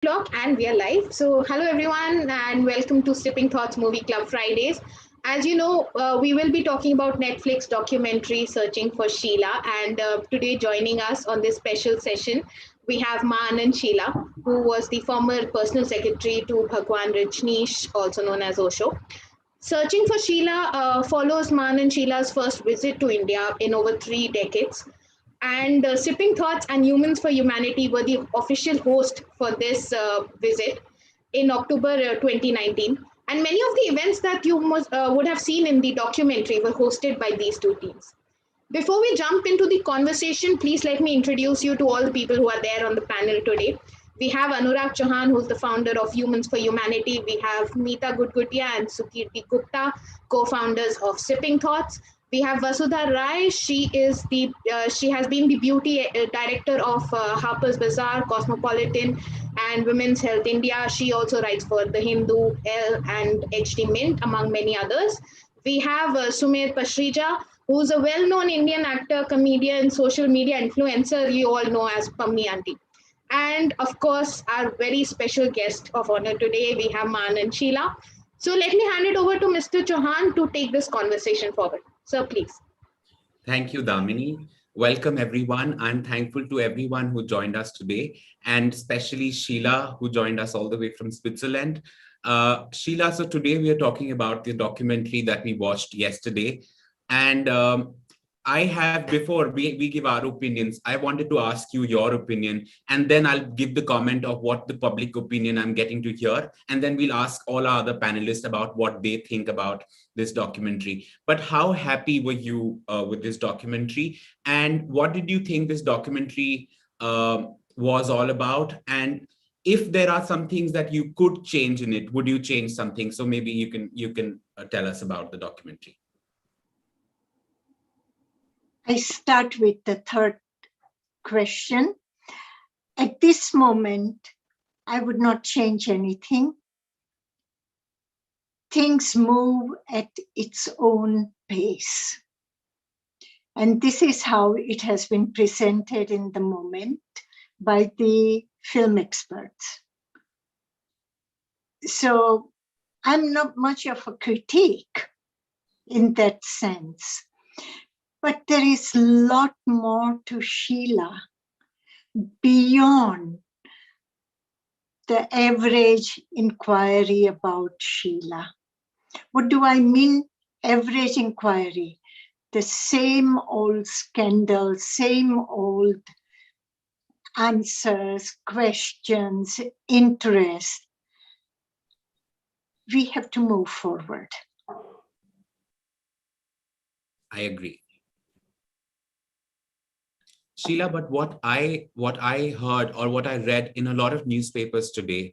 Vlog and we are live. So, hello everyone, and welcome to Sipping Thoughts Movie Club Fridays. As you know, we will be talking about Netflix documentary Searching for Sheila. And today, joining us on this special session, we have Ma Anand Sheila, who was the former personal secretary to Bhagwan Rajneesh, also known as Osho. Searching for Sheila follows Ma Anand Sheila's first visit to India in over 3 decades, and Sipping Thoughts and Humans for Humanity were the official host for this visit in October 2019. And many of the events that you would have seen in the documentary were hosted by these two teams. Before we jump into the conversation, please let me introduce you to all the people who are there on the panel today. We have Anurag Chauhan, who's the founder of Humans for Humanity. We have Meeta Gudgutia and Sukirti Gupta, co-founders of Sipping Thoughts. We have Vasudha Rai. She has been the beauty director of Harper's Bazaar, Cosmopolitan, and Women's Health India. She also writes for The Hindu, Elle, and HD Mint, among many others. We have Sumer Pashrija, who's a well-known Indian actor, comedian, social media influencer you all know as Pammi Auntie. And of course, our very special guest of honor today, we have Ma Anand Sheela. So let me hand it over to Mr. Chauhan to take this conversation forward. Sir, please. Thank you, Damini. Welcome, everyone. I'm thankful to everyone who joined us today, and especially Sheila, who joined us all the way from Switzerland. Sheila, so today we are talking about the documentary that we watched yesterday. And I have, before we give our opinions, I wanted to ask you your opinion, and then I'll give the comment of what the public opinion I'm getting to hear. And then we'll ask all our other panelists about what they think about this documentary. But how happy were you with this documentary? And what did you think this documentary was all about? And if there are some things that you could change in it, would you change something? So maybe you can tell us about the documentary. I start with the third question. At this moment, I would not change anything. Things move at its own pace. And this is how it has been presented in the moment by the film experts. So I'm not much of a critique in that sense. But there is a lot more to Sheila beyond the average inquiry about Sheila. What do I mean, average inquiry? The same old scandal, same old answers, questions, interest. We have to move forward. I agree. Sheila, but what I heard or what I read in a lot of newspapers today,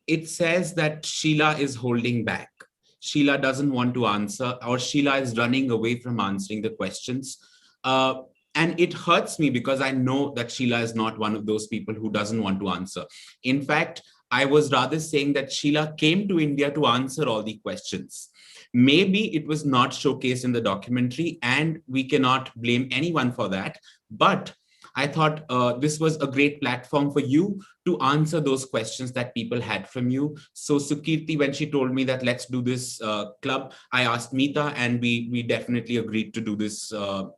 it says that Sheila is holding back. Sheila doesn't want to answer, or Sheila is running away from answering the questions. And it hurts me because I know that Sheila is not one of those people who doesn't want to answer. In fact, I was rather saying that Sheila came to India to answer all the questions. Maybe it was not showcased in the documentary, and we cannot blame anyone for that. But I thought this was a great platform for you to answer those questions that people had from you. So Sukirti, when she told me that let's do this club, I asked Meeta, and we definitely agreed to do this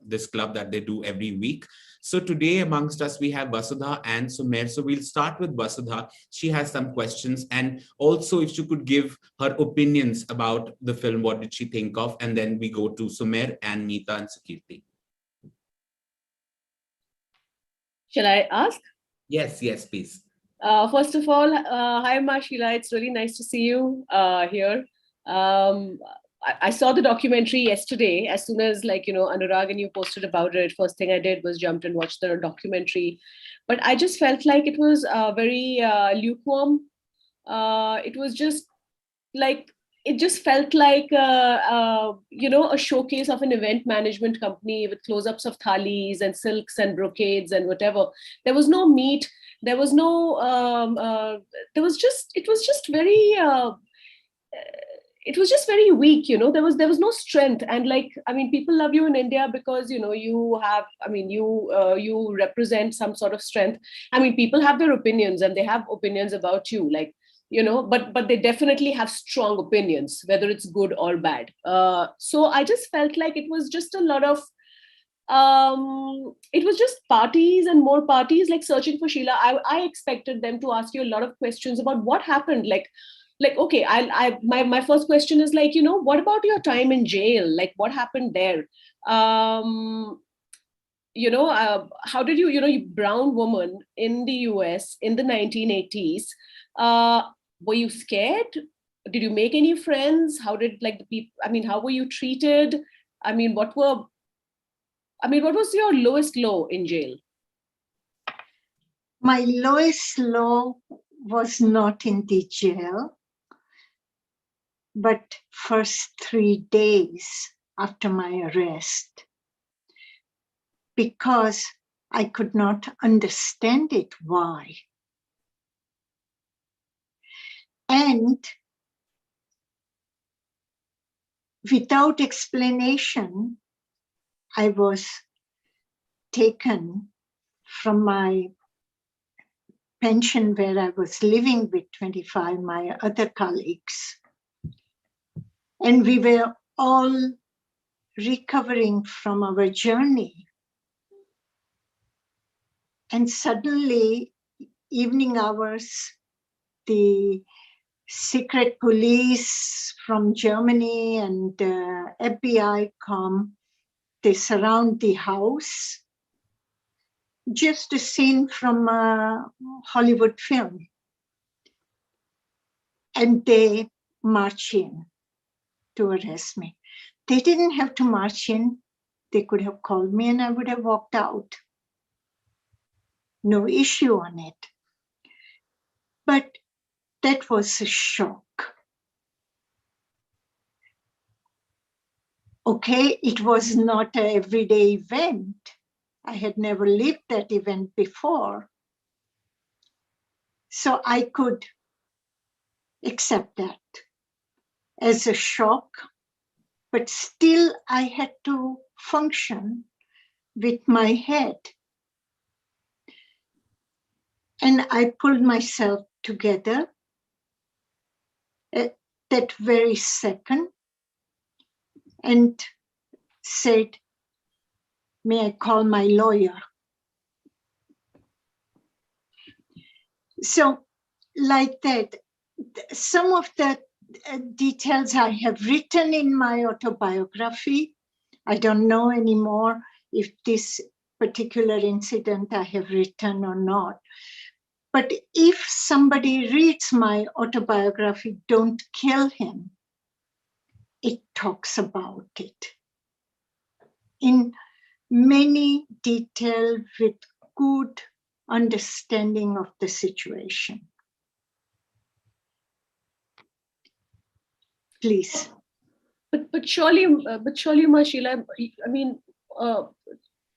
this club that they do every week. So today amongst us, we have Vasudha and Sumer. So we'll start with Vasudha. She has some questions, and also if she could give her opinions about the film, what did she think of? And then we go to Sumer and Meeta and Sukirti. Shall I ask? Yes, please. First of all, hi, Ma Sheela. It's really nice to see you here. I saw the documentary yesterday. As soon as, Anurag and you posted about it, first thing I did was jumped and watched the documentary. But I just felt like it was very lukewarm. It was just like, it just felt like, a showcase of an event management company with close-ups of thalis and silks and brocades and whatever. There was no meat. There was no, it was just very, it was just very weak. There was no strength. And people love you in India because you have, you represent some sort of strength. People have their opinions, and they have opinions about you, but they definitely have strong opinions, whether it's good or bad. So I just felt like it was just a lot of it was just parties and more parties, like Searching for Sheila. I expected them to ask you a lot of questions about what happened. Okay, my first question is, what about your time in jail? Like, what happened there? How did you brown woman in the US in the 1980s, were you scared? Did you make any friends? How did the people, how were you treated? What was your lowest low in jail? My lowest low was not in the jail, but first 3 days after my arrest, because I could not understand it, why. And without explanation, I was taken from my pension where I was living with 25 my other colleagues. And we were all recovering from our journey. And suddenly, evening hours, the secret police from Germany and FBI come. They surround the house. Just a scene from a Hollywood film. And they march in to arrest me. They didn't have to march in. They could have called me and I would have walked out. No issue on it. But that was a shock. Okay, it was not an everyday event. I had never lived that event before. So I could accept that as a shock, but still I had to function with my head. And I pulled myself together at that very second and said, may I call my lawyer? So like that, some of the details I have written in my autobiography. I don't know anymore if this particular incident I have written or not. But if somebody reads my autobiography, Don't Kill Him, it talks about it in many detail with good understanding of the situation. Please. But surely, Ma Sheela,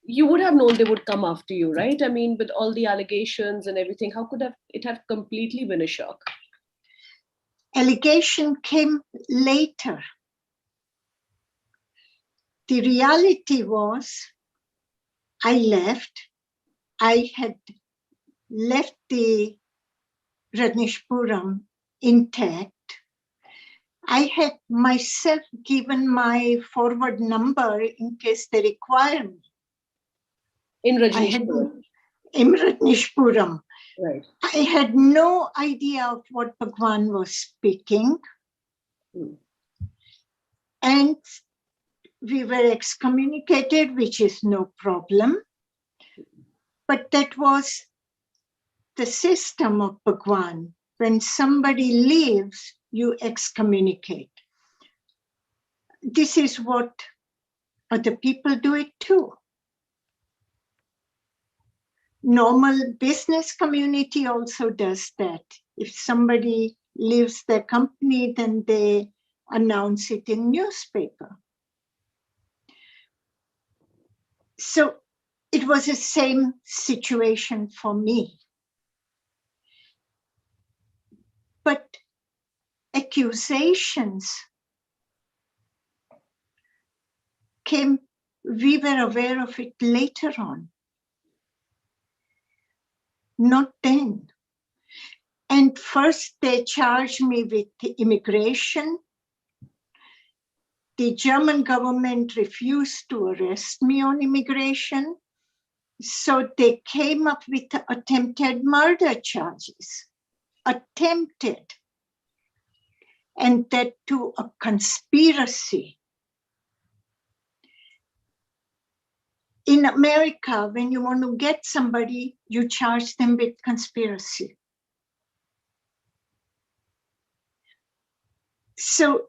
you would have known they would come after you, right? With all the allegations and everything, how could it have completely been a shock? Allegation came later. The reality was, I left. I had left the Rajneshpuram intact. I had myself given my forward number in case they require me. In Rajneshpuram. In Rajneshpuram. Right. I had no idea of what Bhagwan was speaking. And we were excommunicated, which is no problem. But that was the system of Bhagwan. When somebody leaves, you excommunicate. This is what other people do it too. Normal business community also does that. If somebody leaves their company, then they announce it in newspaper. So it was the same situation for me. But accusations we were aware of it later on, not then. And first they charged me with immigration. The German government refused to arrest me on immigration. So they came up with attempted murder charges. Attempted. And that to a conspiracy. In America, when you want to get somebody, you charge them with conspiracy. So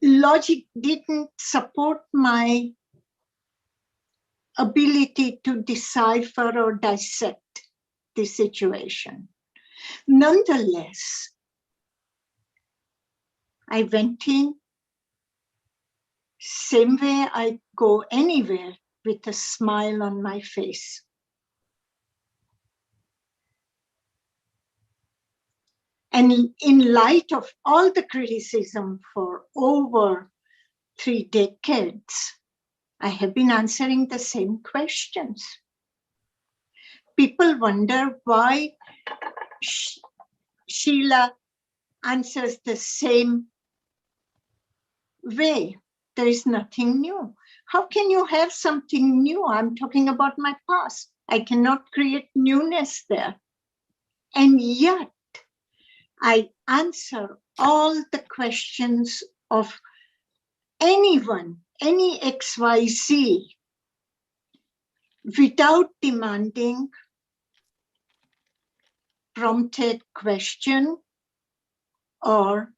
logic didn't support my ability to decipher or dissect the situation. Nonetheless, I went in, same way I go anywhere, with a smile on my face. And in light of all the criticism for over 3 decades, I have been answering the same questions. People wonder why Sheela answers the same way. There is nothing new. How can you have something new? I'm talking about my past. I cannot create newness there. And yet, I answer all the questions of anyone, any XYZ, without demanding prompted question or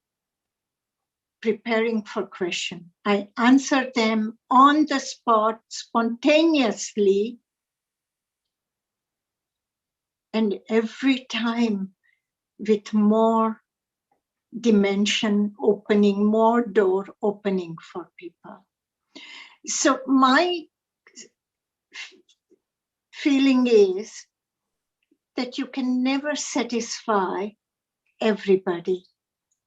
preparing for question. I answer them on the spot, spontaneously, and every time with more dimension opening, more door opening for people. So my feeling is that you can never satisfy everybody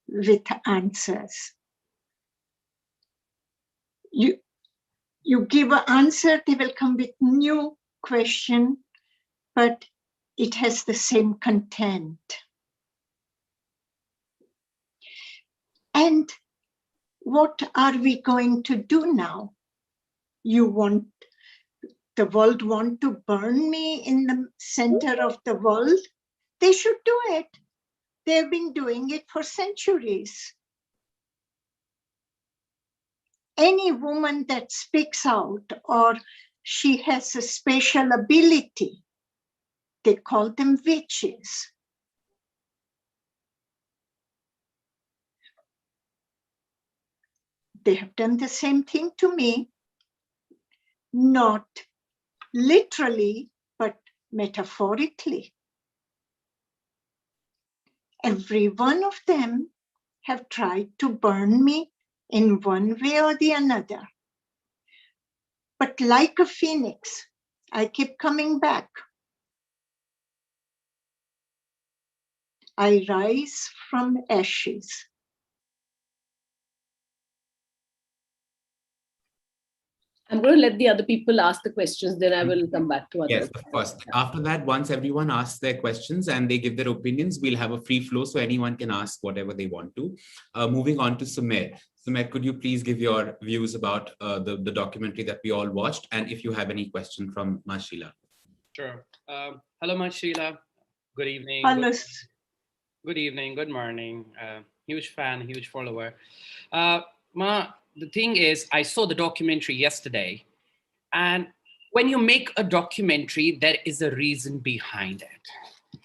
with answers. You give an answer, they will come with new question, but it has the same content. And what are we going to do now? The world want to burn me in the center of the world? They should do it. They've been doing it for centuries. Any woman that speaks out or she has a special ability, they call them witches. They have done the same thing to me, not literally, but metaphorically. Every one of them have tried to burn me in one way or the another. But like a phoenix, I keep coming back. I rise from ashes. I'm going to let the other people ask the questions, then I will come back to others. Yes, of course. After that, once everyone asks their questions and they give their opinions, we'll have a free flow so anyone can ask whatever they want to. Moving on to Sumer. Sumer, could you please give your views about the documentary that we all watched, and if you have any question from Ma Sheela? Sure. Hello, Ma Sheela. Good evening. Hello. Good evening. Good morning. Huge fan, huge follower. Ma, the thing is, I saw the documentary yesterday, and when you make a documentary, there is a reason behind it.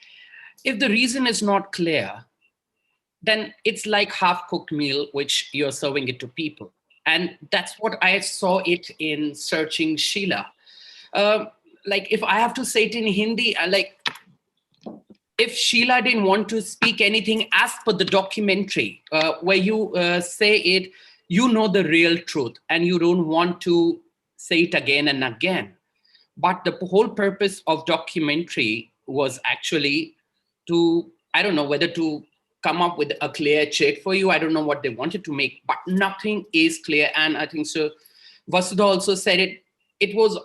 If the reason is not clear, then it's like half-cooked meal, which you're serving it to people. And that's what I saw it in Searching Sheela. Like, if I have to say it in Hindi, if Sheela didn't want to speak anything as per the documentary, where you say it, you know the real truth and you don't want to say it again and again. But the whole purpose of documentary was actually to, I don't know whether to come up with a clear check for you. I don't know what they wanted to make, but nothing is clear. And I think so Vasudha also said it was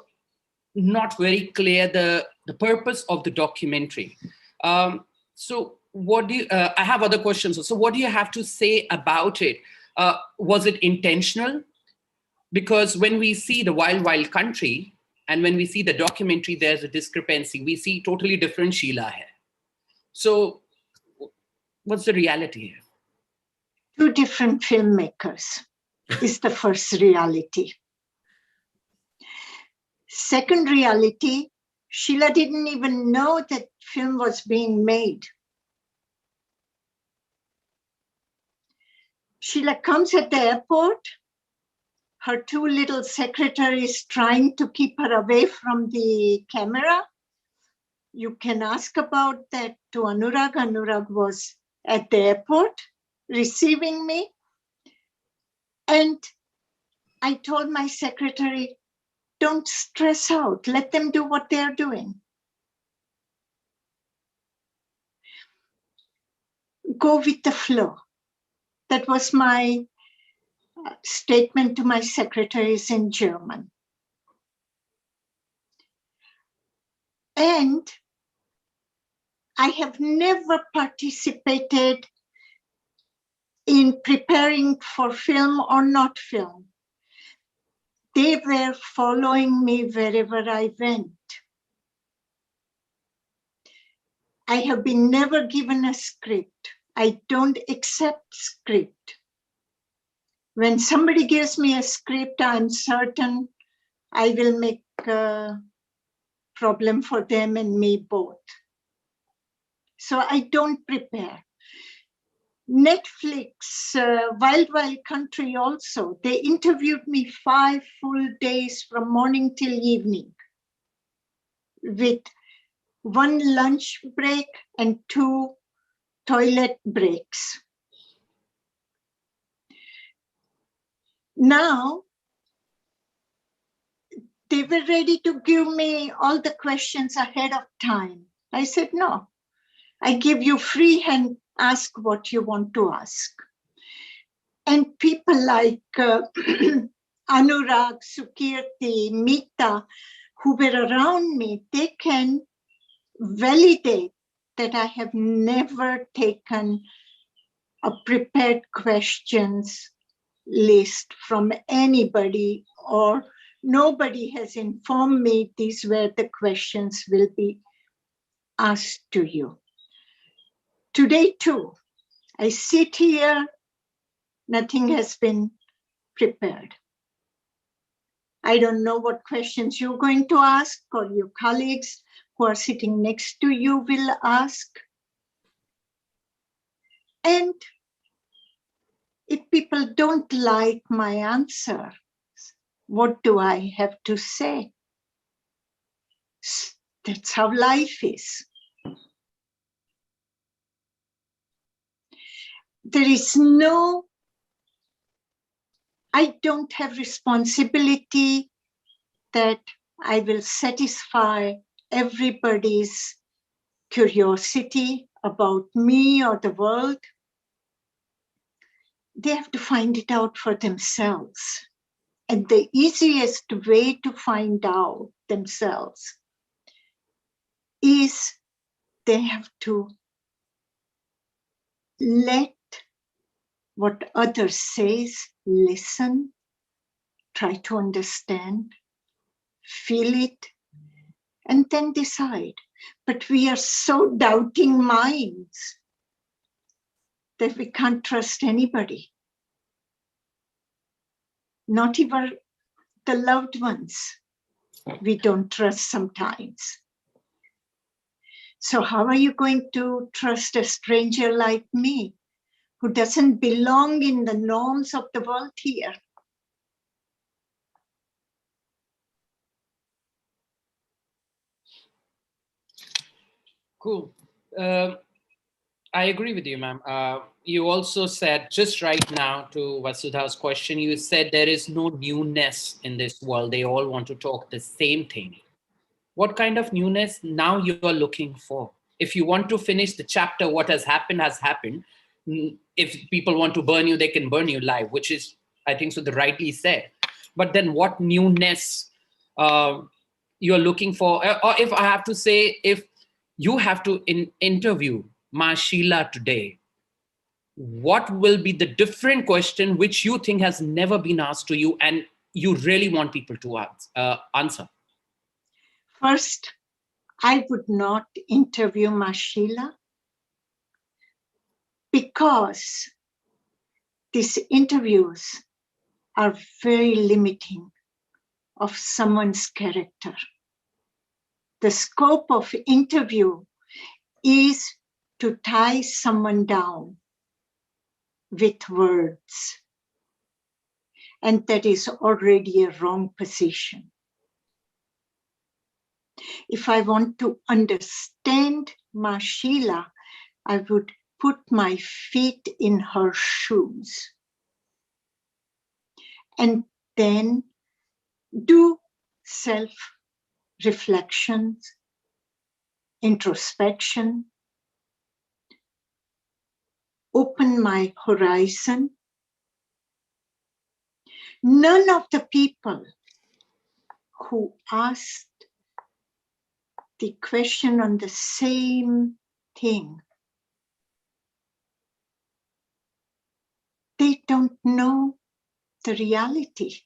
not very clear the purpose of the documentary. So what do you, I have other questions. So what do you have to say about it? Was it intentional? Because when we see the Wild Wild Country and when we see the documentary, there's a discrepancy. We see totally different Sheela here. So what's the reality here? Two different filmmakers is the first reality. Second reality, Sheela didn't even know that film was being made. Sheela comes at the airport. Her two little secretaries trying to keep her away from the camera. You can ask about that to Anurag. Anurag was at the airport receiving me. And I told my secretary, don't stress out. Let them do what they're doing. Go with the flow. That was my statement to my secretaries in German. And I have never participated in preparing for film or not film. They were following me wherever I went. I have been never given a script. I don't accept script. When somebody gives me a script, I'm certain I will make a problem for them and me both. So I don't prepare. Netflix, Wild Wild Country also, they interviewed me 5 full days from morning till evening with 1 lunch break and 2 toilet breaks. Now, they were ready to give me all the questions ahead of time. I said, no, I give you free hand, ask what you want to ask. And people like Anurag, Sukirti, Meeta, who were around me, they can validate that I have never taken a prepared questions list from anybody, or nobody has informed me these were the questions will be asked to you. Today too, I sit here, nothing has been prepared. I don't know what questions you're going to ask or your colleagues who are sitting next to you will ask. And if people don't like my answer, what do I have to say? That's how life is. There is no, I don't have responsibility that I will satisfy everybody's curiosity about me or the world. They have to find it out for themselves. And the easiest way to find out themselves is they have to let what others says, listen, try to understand, feel it, and then decide. But we are so doubting minds that we can't trust anybody. Not even the loved ones we don't trust sometimes. So how are you going to trust a stranger like me who doesn't belong in the norms of the world here? Cool. I agree with you, ma'am. You also said just right now to Vasudha's question, you said there is no newness in this world. They all want to talk the same thing. What kind of newness now you are looking for? If you want to finish the chapter, what has happened has happened. If people want to burn you, they can burn you live, which is, I think, so the rightly said. but then what newness you're looking for? Or if I have to say, if you have to interview Ma Sheela today, what will be the different question which you think has never been asked to you and you really want people to answer? First, I would not interview Ma Sheela because these interviews are very limiting of someone's character. The scope of interview is to tie someone down with words. And that is already a wrong position. If I want to understand Ma Sheela, I would put my feet in her shoes and then do self-reflections, introspection, open my horizon. None of the people who asked the question on the same thing, they don't know the reality.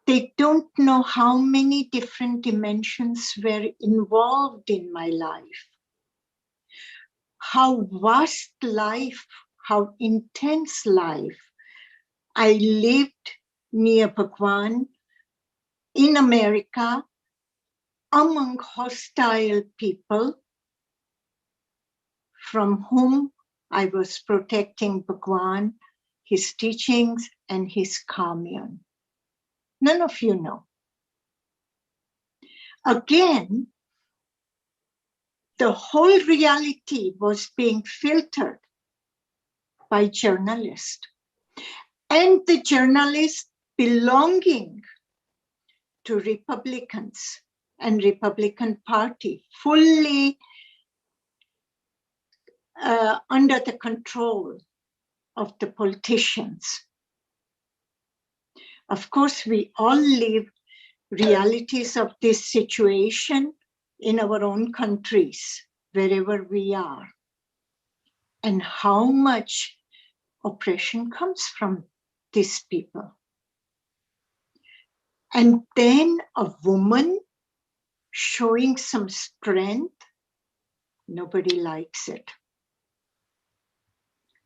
They don't know how many different dimensions were involved in my life. How vast life, how intense life. I lived near Bhagwan in America among hostile people from whom I was protecting Bhagwan, his teachings, and his commune. None of you know. Again, the whole reality was being filtered by journalists. And the journalists belonging to Republicans and Republican Party, fully under the control of the politicians. Of course, we all live realities of this situation in our own countries, wherever we are, and how much oppression comes from these people. And then a woman showing some strength, nobody likes it.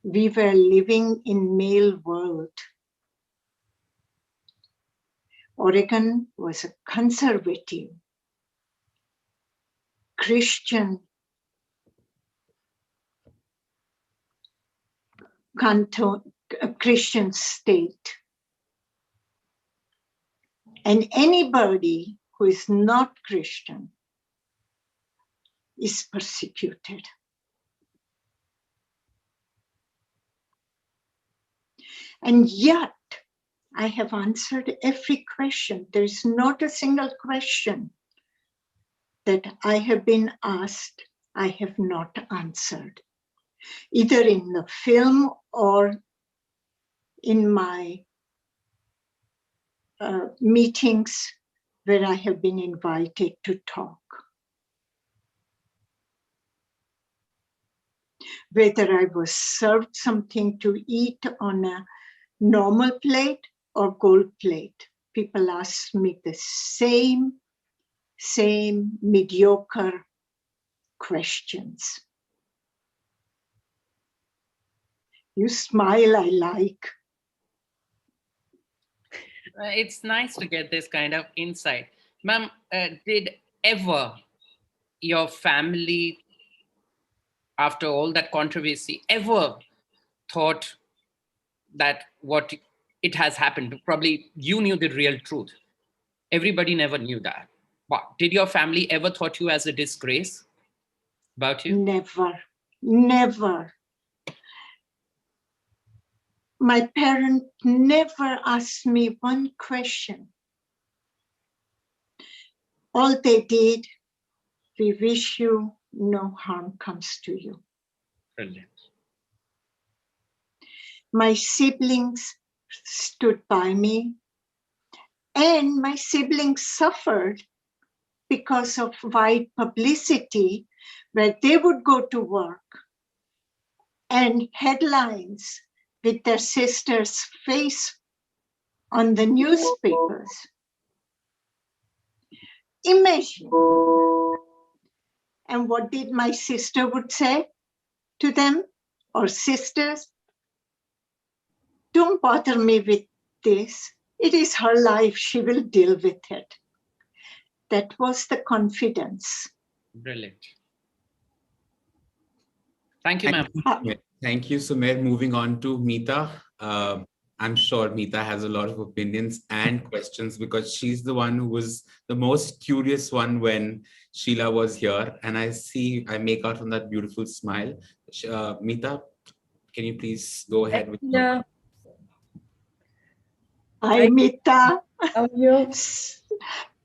We were living in male world. Oregon was a conservative, Christian Christian state. And anybody who is not Christian is persecuted. And yet, I have answered every question. There is not a single question that I have been asked, I have not answered, either in the film or in my meetings where I have been invited to talk. Whether I was served something to eat on a normal plate or gold plate, people ask me the same mediocre questions. You smile, I like. It's nice to get this kind of insight. Ma'am, did ever your family, after all that controversy, ever thought that what it has happened, probably you knew the real truth. Everybody never knew that. But did your family ever thought you as a disgrace about you? Never, never. My parents never asked me one question. All they did, we wish you no harm comes to you. Brilliant. My siblings stood by me. And my siblings suffered because of wide publicity, where they would go to work and headlines with their sister's face on the newspapers. Imagine. And what did my sister would say to them, or sisters? Don't bother me with this. It is her life. She will deal with it. That was the confidence. Brilliant. Thank you, ma'am. Thank you, Sumer. Moving on to Meeta. I'm sure Meeta has a lot of opinions and questions because she's the one who was the most curious one when Sheela was here. And I make out from that beautiful smile. Meeta, can you please go ahead with Yeah. Hi, Meeta. How are you?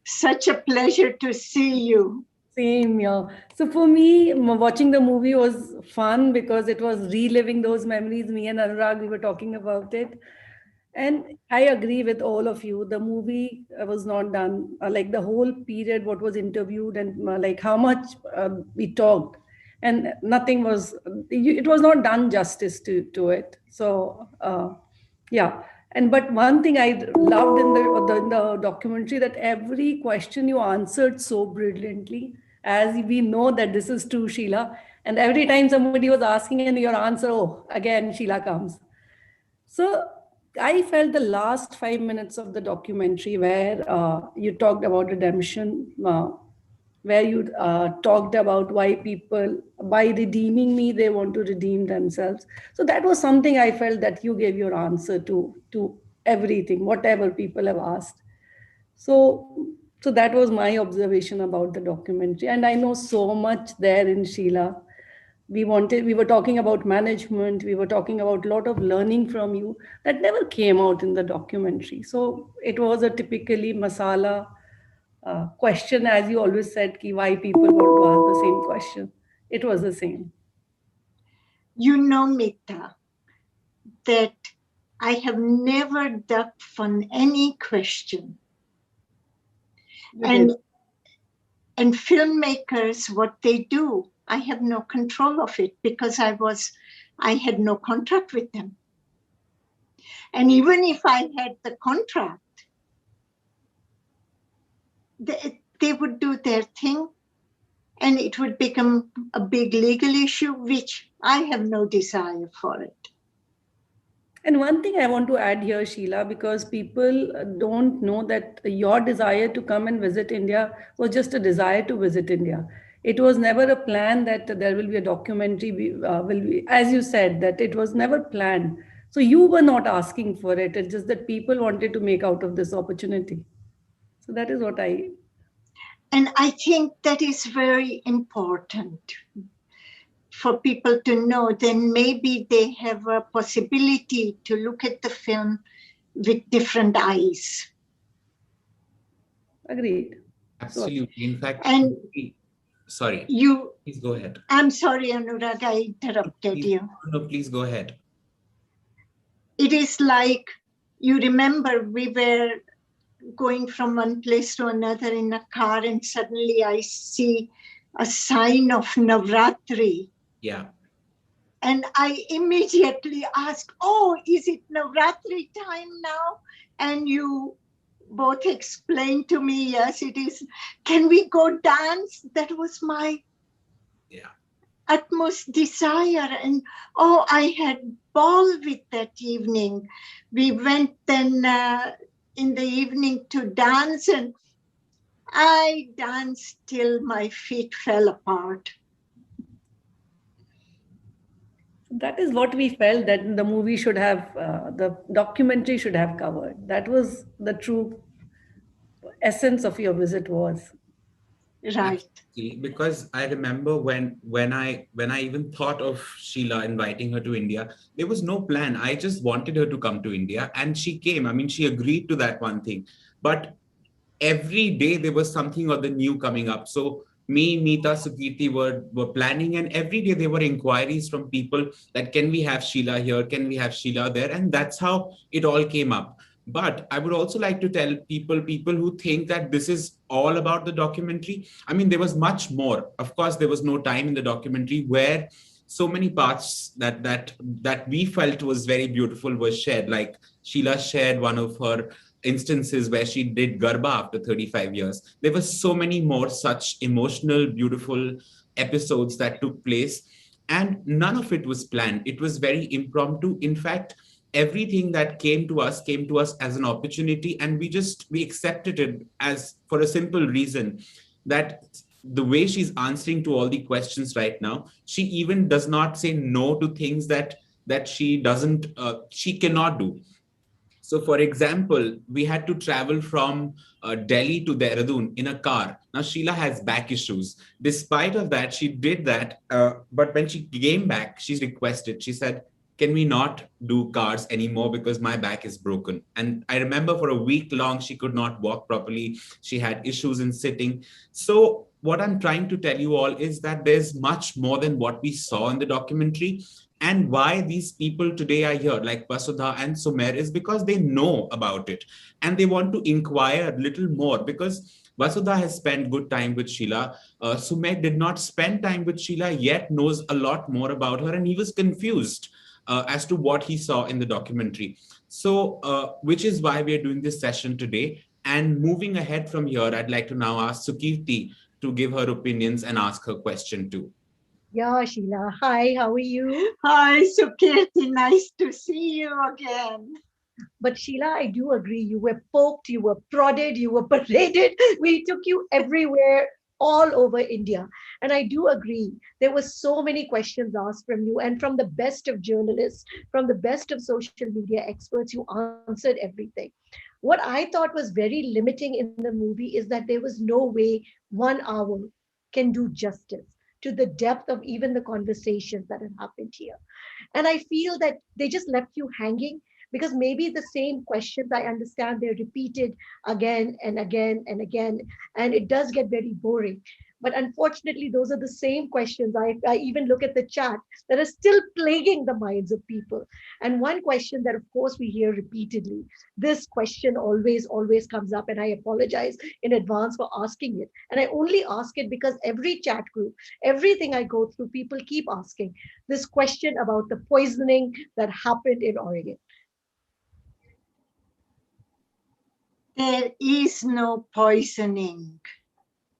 Such a pleasure to see you. Same, yeah. So for me, watching the movie was fun because it was reliving those memories. Me and Anurag, we were talking about it. And I agree with all of you. The movie was not done. Like the whole period, what was interviewed and like how much we talked. And nothing was, it was not done justice to it. So, yeah. And but one thing I loved in the documentary, that every question you answered so brilliantly, as we know that this is true, Sheela. And every time somebody was asking and your answer, oh, again, Sheela comes. So I felt the last 5 minutes of the documentary where you talked about redemption, where you talked about why people, by redeeming me, they want to redeem themselves. So that was something I felt that you gave your answer to everything, whatever people have asked. So that was my observation about the documentary. And I know so much there in Sheela. We were talking about management, we were talking about a lot of learning from you that never came out in the documentary. So it was a typically masala question, as you always said, ki why people want to ask the same question. It was the same. You know, Meeta, that I have never ducked from any question. And filmmakers, what they do, I have no control of it because I had no contract with them. And even if I had the contract, they would do their thing and it would become a big legal issue, which I have no desire for it. And one thing I want to add here, Sheela, because people don't know that your desire to come and visit India was just a desire to visit India. It was never a plan that there will be a documentary, will be, as you said, that it was never planned. So you were not asking for it. It's just that people wanted to make out of this opportunity. So that is what I... And I think that is very important for people to know. Then maybe they have a possibility to look at the film with different eyes. Agreed. Absolutely. In fact, and sorry. Please go ahead. I'm sorry, Anurag, I interrupted you. No, please go ahead. It is like, you remember we were going from one place to another in a car and suddenly I see a sign of Navratri. Yeah. And I immediately asked, oh, is it Navratri time now? And you both explained to me, yes, it is. Can we go dance? That was my utmost desire. And oh, I had ball with that evening. We went then in the evening to dance and I danced till my feet fell apart. That is what we felt that the movie should have, the documentary should have covered. That was the true essence of your visit was. Right. Because I remember when I even thought of Sheela inviting her to India, there was no plan. I just wanted her to come to India and she came. I mean, she agreed to that one thing. But every day there was something or the new coming up. So me, Meeta, Sukirti were planning, and every day there were inquiries from people that can we have Sheela here, can we have Sheela there, and that's how it all came up. But I would also like to tell people who think that this is all about the documentary. I mean, there was much more. Of course, there was no time in the documentary where so many parts that we felt was very beautiful was shared. Like Sheila shared one of her instances where she did Garba after 35 years. There were so many more such emotional, beautiful episodes that took place, and none of it was planned. It was very impromptu. In fact, everything that came to us as an opportunity, and we accepted it as for a simple reason that the way she's answering to all the questions right now, she even does not say no to things that she doesn't she cannot do. So, for example, we had to travel from Delhi to Dehradun in a car. Now, Sheila has back issues. Despite of that, she did that. But when she came back, she's requested. She said, "Can we not do cars anymore because my back is broken?" And I remember for a week long, she could not walk properly. She had issues in sitting. So, what I'm trying to tell you all is that there's much more than what we saw in the documentary, and why these people today are here, like Vasudha and Sumer, is because they know about it and they want to inquire a little more, because Vasudha has spent good time with Sheila. Sumer did not spend time with Sheila, yet knows a lot more about her, and he was confused as to what he saw in the documentary. So, which is why we are doing this session today. And moving ahead from here, I'd like to now ask Sukirti to give her opinions and ask her question too. Yeah, Sheila. Hi, how are you? Hi, Sukirti. Nice to see you again. But Sheila, I do agree. You were poked, you were prodded, you were paraded. We took you everywhere, all over India. And I do agree. There were so many questions asked from you, and from the best of journalists, from the best of social media experts, you answered everything. What I thought was very limiting in the movie is that there was no way 1 hour can do justice to the depth of even the conversations that had happened here. And I feel that they just left you hanging, because maybe the same questions, I understand they're repeated again and again and again, and it does get very boring. But unfortunately, those are the same questions. I even look at the chat that are still plaguing the minds of people. And one question that, of course, we hear repeatedly, this question always comes up, and I apologize in advance for asking it. And I only ask it because every chat group, everything I go through, people keep asking this question about the poisoning that happened in Oregon. There is no poisoning.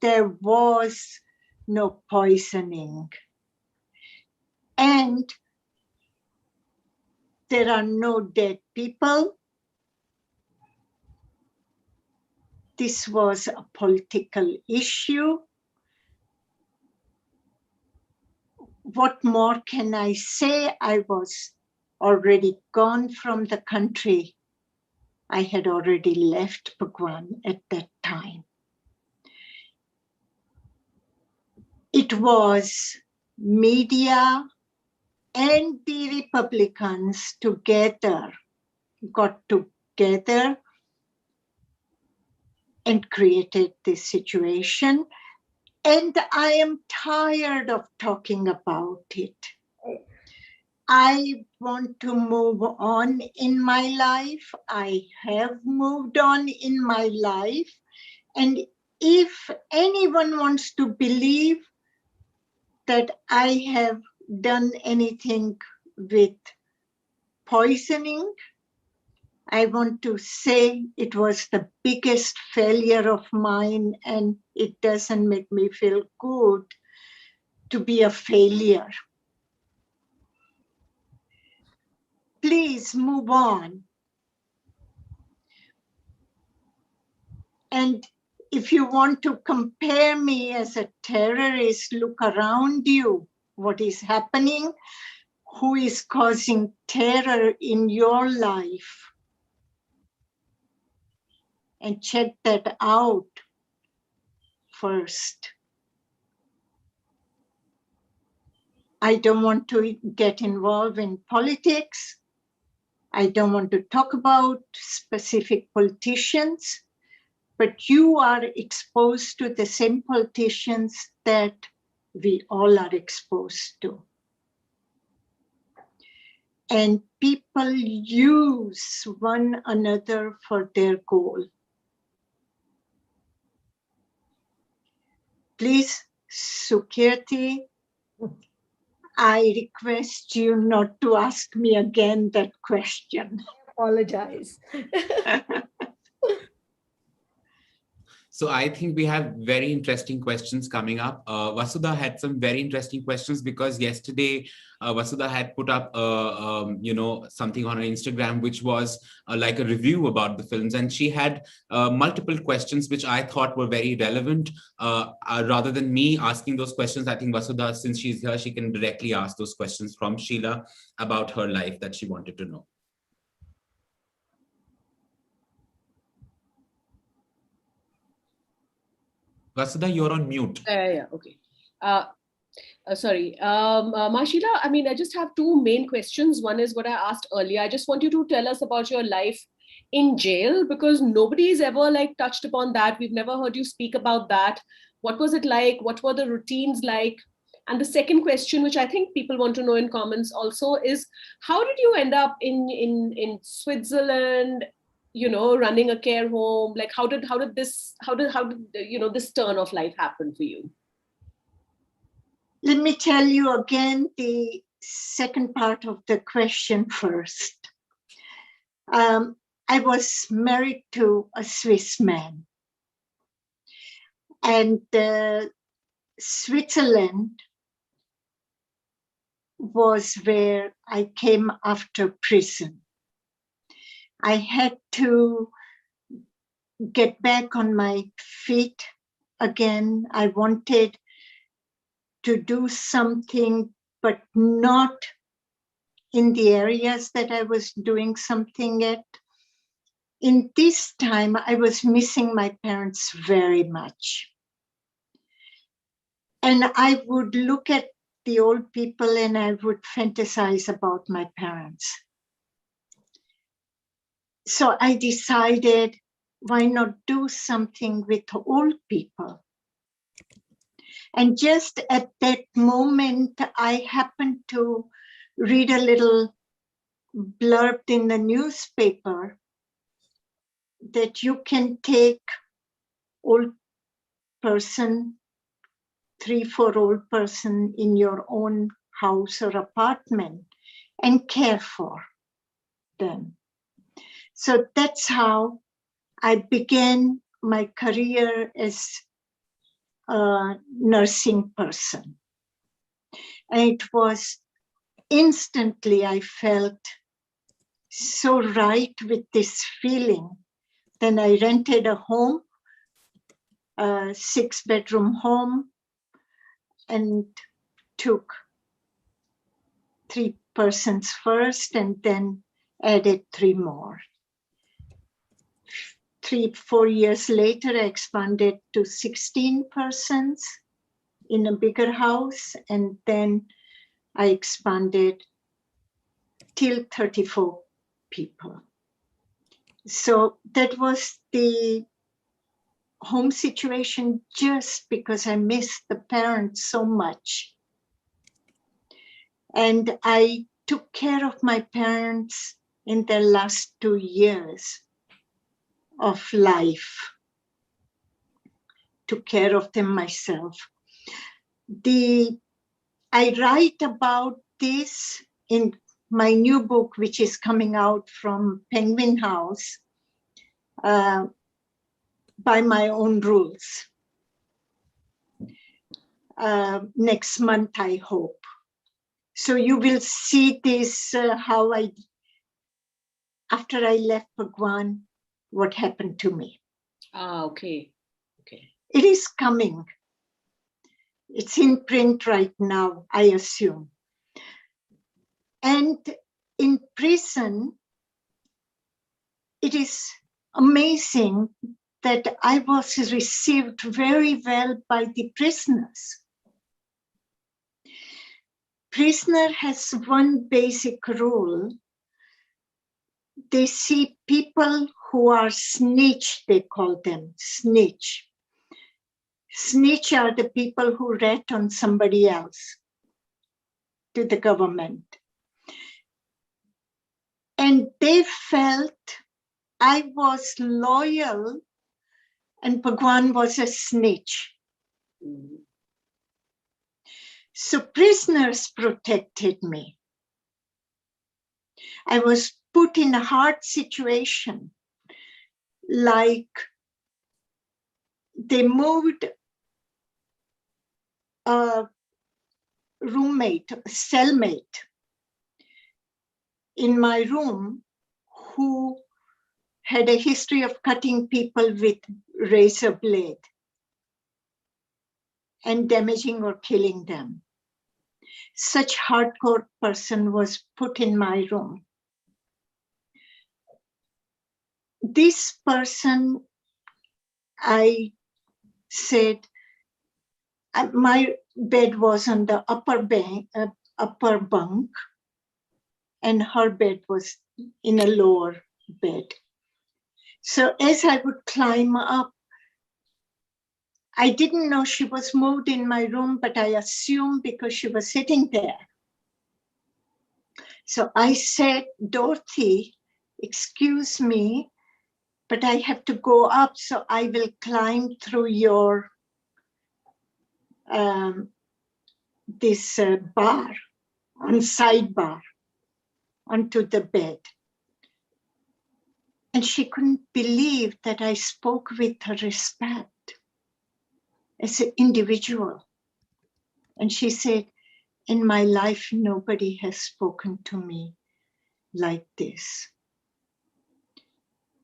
There was no poisoning. And there are no dead people. This was a political issue. What more can I say? I was already gone from the country. I had already left Bhagwan at that time. It was media and the Republicans together got together and created this situation. And I am tired of talking about it. I want to move on in my life. I have moved on in my life. And if anyone wants to believe that I have done anything with poisoning, I want to say it was the biggest failure of mine, and it doesn't make me feel good to be a failure. Please move on. And if you want to compare me as a terrorist, look around you. What is happening? Who is causing terror in your life? And check that out first. I don't want to get involved in politics. I don't want to talk about specific politicians, but you are exposed to the same politicians that we all are exposed to. And people use one another for their goal. Please, Sukirti, I request you not to ask me again that question. Apologize. So I think we have very interesting questions coming up. Vasudha had some very interesting questions because yesterday Vasudha had put up, something on her Instagram, which was like a review about the films. And she had multiple questions, which I thought were very relevant. Rather than me asking those questions, I think Vasudha, since she's here, she can directly ask those questions from Sheela about her life that she wanted to know. Vasudha, you're on mute. Yeah, okay. Sorry. Ma Sheela, I mean, I just have two main questions. One is what I asked earlier. I just want you to tell us about your life in jail, because nobody's ever like touched upon that. We've never heard you speak about that. What was it like? What were the routines like? And the second question, which I think people want to know in comments also, is how did you end up in Switzerland, running a care home? Like how did this turn of life happen for you? Let me tell you again the second part of the question first. I was married to a Swiss man, and Switzerland was where I came after prison. I had to get back on my feet again. I wanted to do something, but not in the areas that I was doing something at. In this time, I was missing my parents very much. And I would look at the old people and I would fantasize about my parents. So I decided, why not do something with old people? And just at that moment, I happened to read a little blurb in the newspaper that you can take old person, 3-4 old person in your own house or apartment and care for them. So that's how I began my career as a nursing person. And it was instantly, I felt so right with this feeling. Then I rented a home, a 6-bedroom home, and took 3 persons first and then added 3 more. 3-4 years later, I expanded to 16 persons in a bigger house, and then I expanded till 34 people. So that was the home situation, just because I missed the parents so much. And I took care of my parents in their last 2 years of life. Took care of them myself. I write about this in my new book, which is coming out from Penguin House, by my own rules. Next month, I hope. So you will see this, how after I left Bhagwan, what happened to me. Okay. It is coming. It's in print right now, I assume. And in prison, it is amazing that I was received very well by the prisoners. Prisoner has one basic rule. They see people who are snitch, they call them snitch. Snitch are the people who rat on somebody else to the government. And they felt I was loyal and Bhagwan was a snitch. So prisoners protected me. I was put in a hard situation, like they moved a roommate, a cellmate in my room who had a history of cutting people with razor blade and damaging or killing them. Such hardcore person was put in my room. This person, I said, my bed was on the upper bunk, and her bed was in a lower bed. So as I would climb up, I didn't know she was moved in my room, but I assumed because she was sitting there. So I said, Dorothy, excuse me, but I have to go up, so I will climb through your this bar, on sidebar, onto the bed. And she couldn't believe that I spoke with her respect as an individual. And she said, in my life, nobody has spoken to me like this.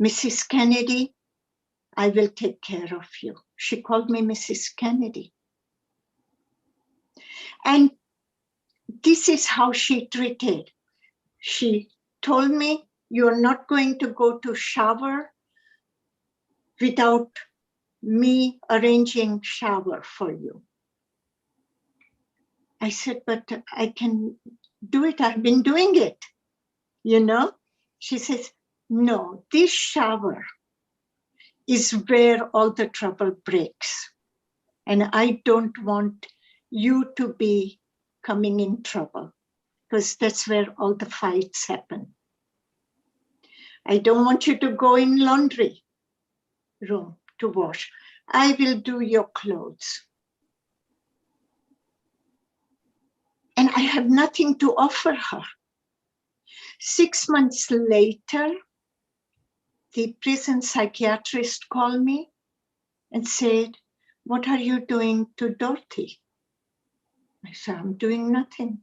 Mrs. Kennedy, I will take care of you. She called me Mrs. Kennedy. And this is how she treated. She told me, you're not going to go to shower without me arranging shower for you. I said, but I can do it. I've been doing it, you know? She says, no, this shower is where all the trouble breaks. And I don't want you to be coming in trouble, because that's where all the fights happen. I don't want you to go in laundry room to wash. I will do your clothes. And I have nothing to offer her. 6 months later, the prison psychiatrist called me and said, what are you doing to Dorothy? I said, I'm doing nothing.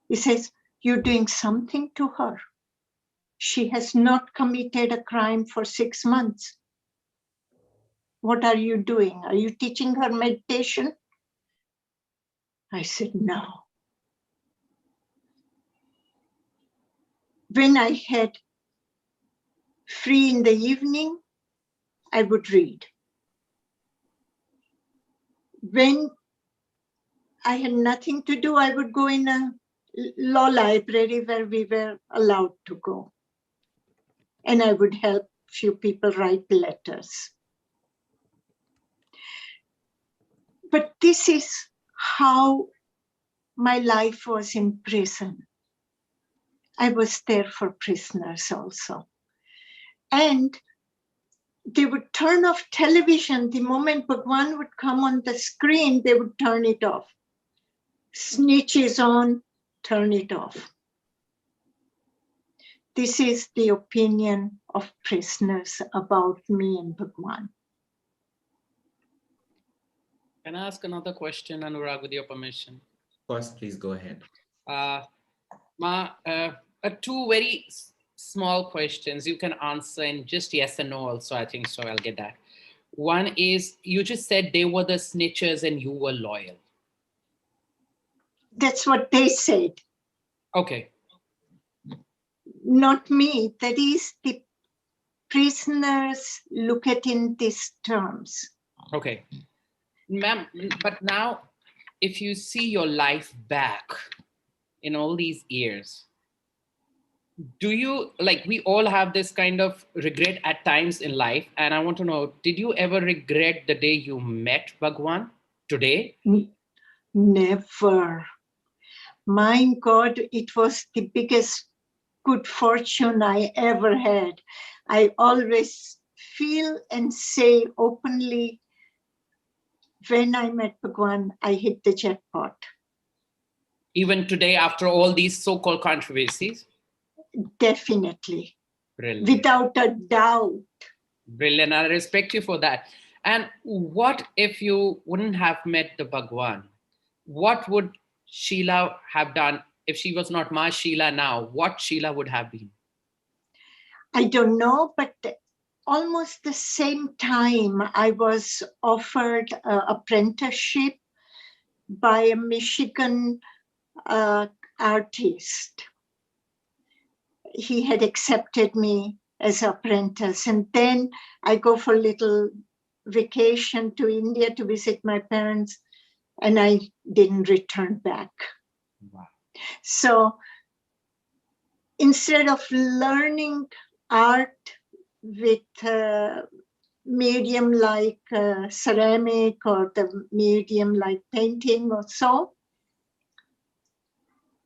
He says, you're doing something to her. She has not committed a crime for 6 months. What are you doing? Are you teaching her meditation? I said, no. When I had free in the evening, I would read. When I had nothing to do, I would go in a law library where we were allowed to go. And I would help few people write letters. But this is how my life was in prison. I was there for prisoners also. And they would turn off television. The moment Bhagwan would come on the screen, they would turn it off. Snitch is on, turn it off. This is the opinion of prisoners about me and Bhagwan. Can I ask another question, Anurag, with your permission? Of course, please go ahead. Ma, two very small questions. You can answer in just yes and no also, I think so. I'll get that. One is, you just said they were the snitchers and you were loyal. That's what they said. Okay. Not me. That is, the prisoners look at in these terms. Okay. Ma'am, but now, if you see your life back in all these years, do you, like, we all have this kind of regret at times in life, and I want to know, did you ever regret the day you met Bhagwan today? Never. My God, it was the biggest good fortune I ever had. I always feel and say openly, when I met Bhagwan, I hit the jackpot. Even today, after all these so-called controversies? Definitely. Brilliant. Without a doubt. Brilliant. I respect you for that. And what if you wouldn't have met the Bhagwan? What would Sheela have done if she was not Ma Sheela now? What Sheela would have been? I don't know, but almost the same time I was offered an apprenticeship by a Michigan artist. He had accepted me as apprentice, and then I go for a little vacation to India to visit my parents, and I didn't return back. Wow. So instead of learning art with medium like ceramic or the medium like painting or so,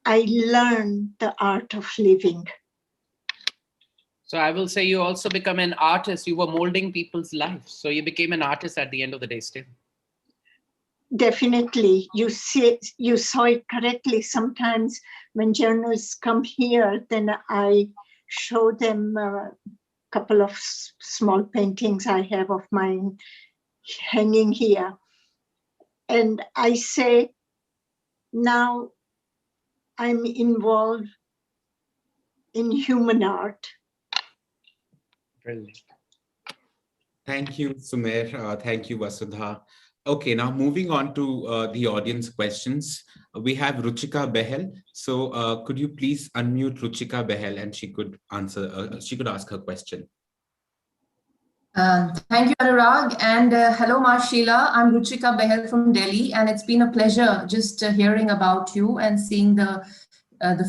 I learned the art of living. So I will say you also become an artist. You were molding people's lives. So you became an artist at the end of the day still. Definitely. You saw it correctly. Sometimes when journalists come here, then I show them a couple of small paintings I have of mine hanging here. And I say, now I'm involved in human art. Brilliant. Thank you, Sumer. Thank you, Vasudha. Okay, now moving on to the audience questions. We have Ruchika Behel. So could you please unmute Ruchika Behel and she could answer, she could ask her question. Thank you, Anurag. And hello, Ma Sheela. I'm Ruchika Behel from Delhi. And it's been a pleasure just hearing about you and seeing the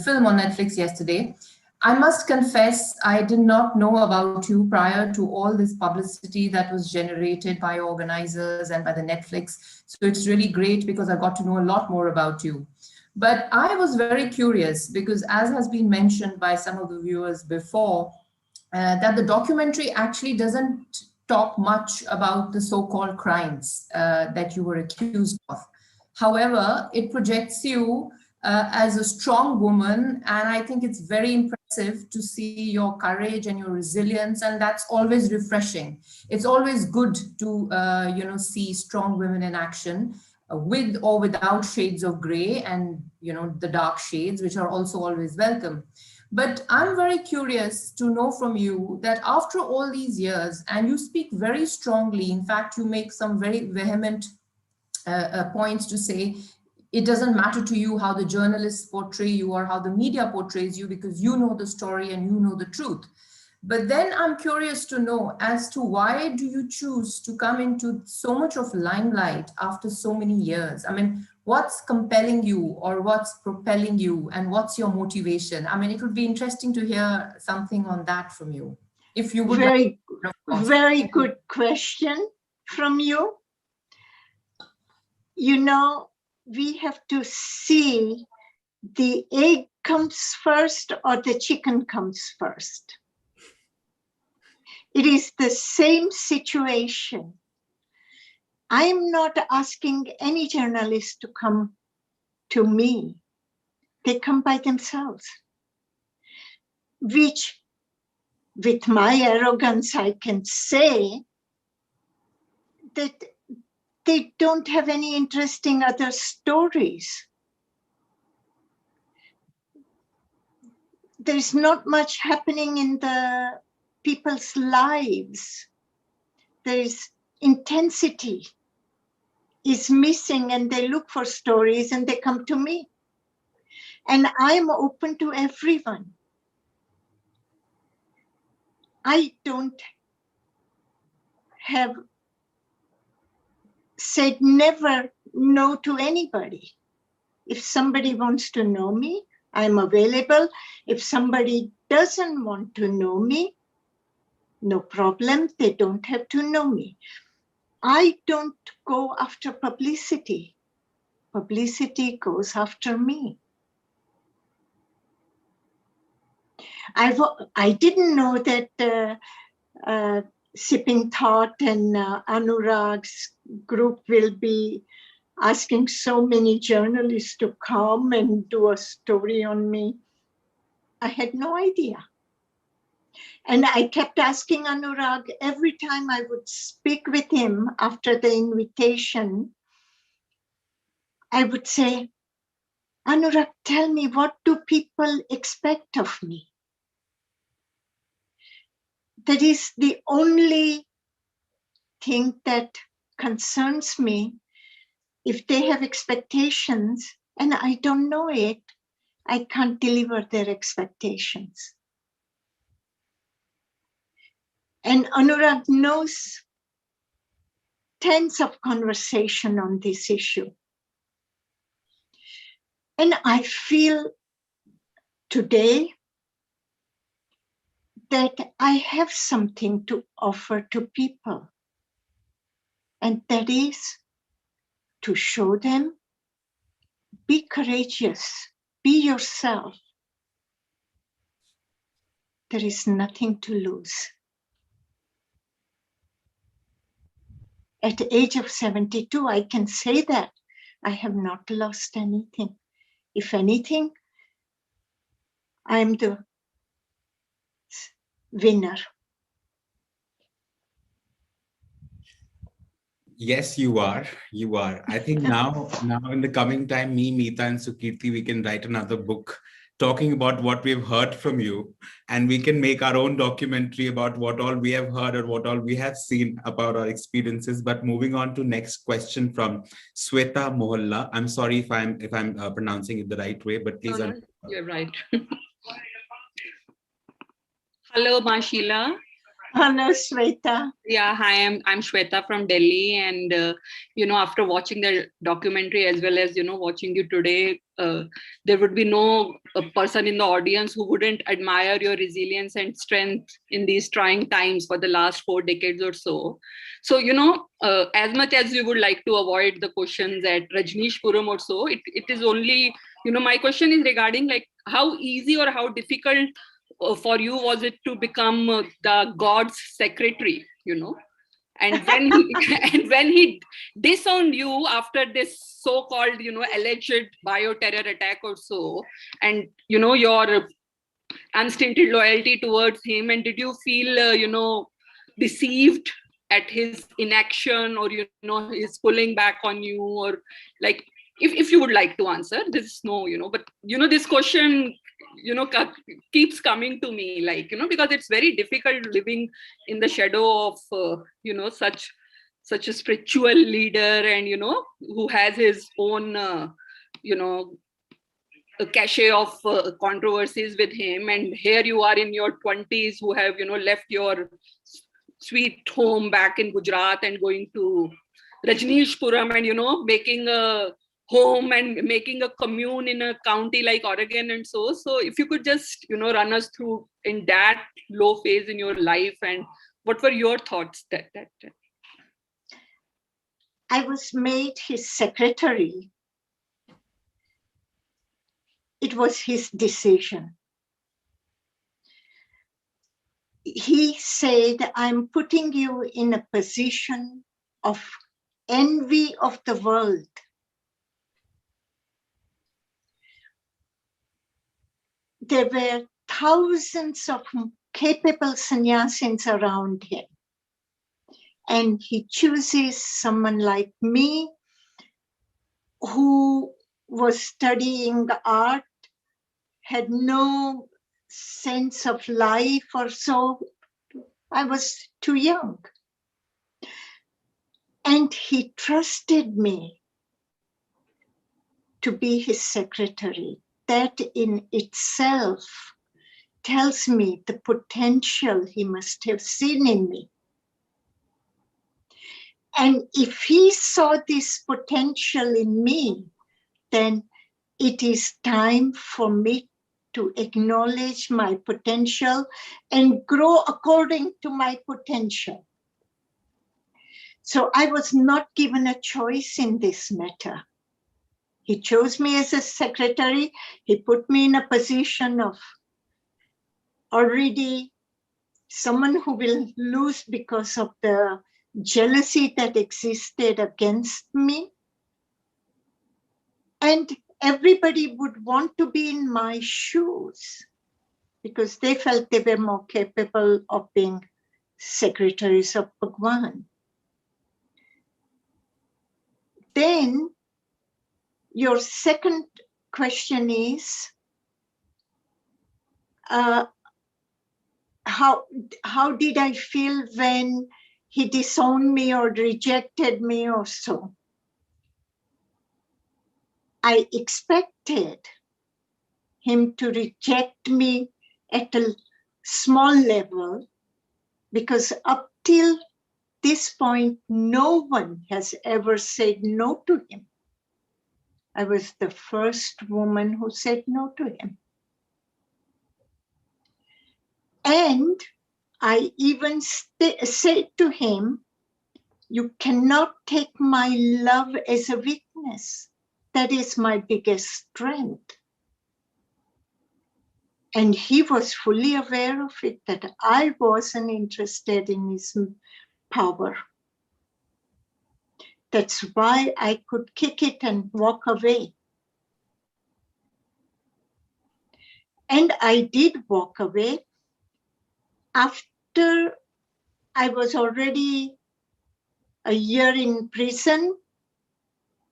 film on Netflix yesterday. I must confess, I did not know about you prior to all this publicity that was generated by organizers and by the Netflix. So it's really great because I got to know a lot more about you. But I was very curious because, as has been mentioned by some of the viewers before, that the documentary actually doesn't talk much about the so-called crimes that you were accused of. However, it projects you as a strong woman, and I think it's very impressive to see your courage and your resilience, and that's always refreshing. It's always good to see strong women in action, with or without shades of gray and the dark shades, which are also always welcome. But I'm very curious to know from you that after all these years, and you speak very strongly, in fact, you make some very vehement points to say it doesn't matter to you how the journalists portray you or how the media portrays you, because you know the story and you know the truth. But then I'm curious to know as to why do you choose to come into so much of limelight after so many years? I mean, what's compelling you or what's propelling you and what's your motivation? I mean, it would be interesting to hear something on that from you. If you would. Very good question from you. We have to see the egg comes first or the chicken comes first. It is the same situation. I'm not asking any journalist to come to me. They come by themselves, which with my arrogance, I can say that they don't have any interesting other stories. There's not much happening in the people's lives. There's intensity is missing, and they look for stories and they come to me. And I'm open to everyone. I don't have said never no to anybody. If somebody wants to know me, I'm available. If somebody doesn't want to know me, no problem. They don't have to know me. I don't go after publicity. Publicity goes after me. I didn't know that Sipping Thought and Anurag's group will be asking so many journalists to come and do a story on me. I had no idea. And I kept asking Anurag every time I would speak with him after the invitation. I would say, Anurag, tell me, what do people expect of me? That is the only thing that concerns me. If they have expectations and I don't know it, I can't deliver their expectations. And Anurag knows tens of conversation on this issue. And I feel today that I have something to offer to people. And that is to show them, be courageous, be yourself. There is nothing to lose. At the age of 72, I can say that I have not lost anything. If anything, I'm the winner. Yes, you are. You are. I think now in the coming time, me, Meeta, and Sukirti, we can write another book talking about what we've heard from you, and we can make our own documentary about what all we have heard or what all we have seen about our experiences. But moving on to next question from Sweta Mohalla. I'm sorry if I'm pronouncing it the right way, but please. No, you're right. Hello, Ma Sheela. Hello, Sweta. Yeah, hi, I'm Shweta from Delhi, and after watching the documentary as well as watching you today, there would be no person in the audience who wouldn't admire your resilience and strength in these trying times for the last 4 decades or so. So as much as we would like to avoid the questions at Rajneeshpuram or so, it is only my question is regarding like how easy or how difficult for you was it to become the God's secretary, and when he disowned you after this so-called alleged bioterror attack or so, and your unstinted loyalty towards him, and did you feel deceived at his inaction, or his pulling back on you, or like if you would like to answer this, but this question keeps coming to me, like because it's very difficult living in the shadow of such a spiritual leader, and who has his own a cachet of controversies with him, and here you are in your 20s who have left your sweet home back in Gujarat and going to Rajneeshpuram and making a home and making a commune in a county like Oregon and so if you could just run us through in that low phase in your life, and what were your thoughts that I was made his secretary. It was his decision. He said, I'm putting you in a position of envy of the world. There were thousands of capable sannyasins around him. And he chooses someone like me who was studying art, had no sense of life or so. I was too young. And he trusted me to be his secretary. That in itself tells me the potential he must have seen in me. And if he saw this potential in me, then it is time for me to acknowledge my potential and grow according to my potential. So I was not given a choice in this matter. He chose me as a secretary. He put me in a position of already someone who will lose because of the jealousy that existed against me. And everybody would want to be in my shoes because they felt they were more capable of being secretaries of Bhagwan. Then your second question is, how did I feel when he disowned me or rejected me or so? I expected him to reject me at a small level because up till this point, no one has ever said no to him. I was the first woman who said no to him. And I even said to him, you cannot take my love as a weakness. That is my biggest strength. And he was fully aware of it, that I wasn't interested in his power. That's why I could kick it and walk away. And I did walk away. After I was already a year in prison,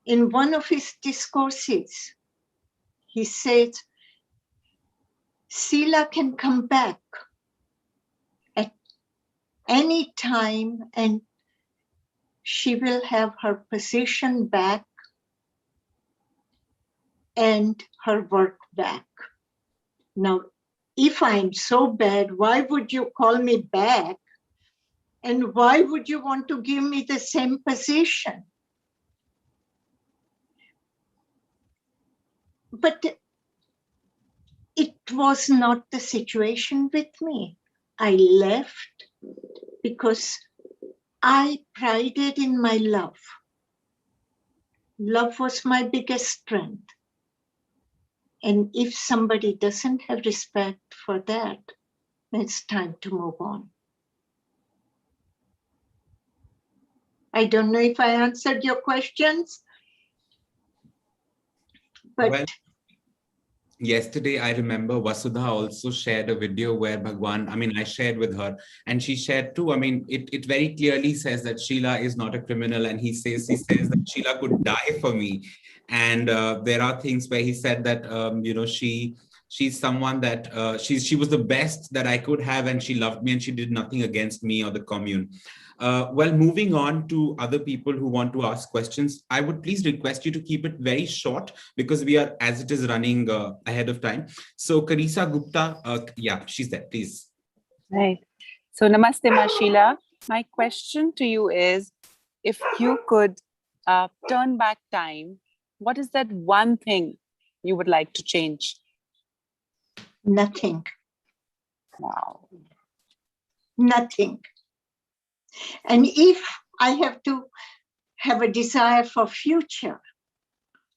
in one of his discourses, he said, Sheela can come back at any time and she will have her position back and her work back. Now, if I'm so bad, why would you call me back? And why would you want to give me the same position? But it was not the situation with me. I left because I prided in my love. Love was my biggest strength. And if somebody doesn't have respect for that, it's time to move on. I don't know if I answered your questions, but well, yesterday, I remember Vasudha also shared a video where Bhagwan, I shared with her and she shared too. It very clearly says that Sheela is not a criminal, and he says that Sheela could die for me. And there are things where he said that, she's someone that she was the best that I could have, and she loved me and she did nothing against me or the commune. Well, moving on to other people who want to ask questions, I would please request you to keep it very short because we are, as it is, running ahead of time. So Karisa Gupta, yeah, she's there, please. Right. So Namaste, Ma Sheela. My question to you is, if you could turn back time, what is that one thing you would like to change? nothing. Wow. Nothing. And if I have to have a desire for future,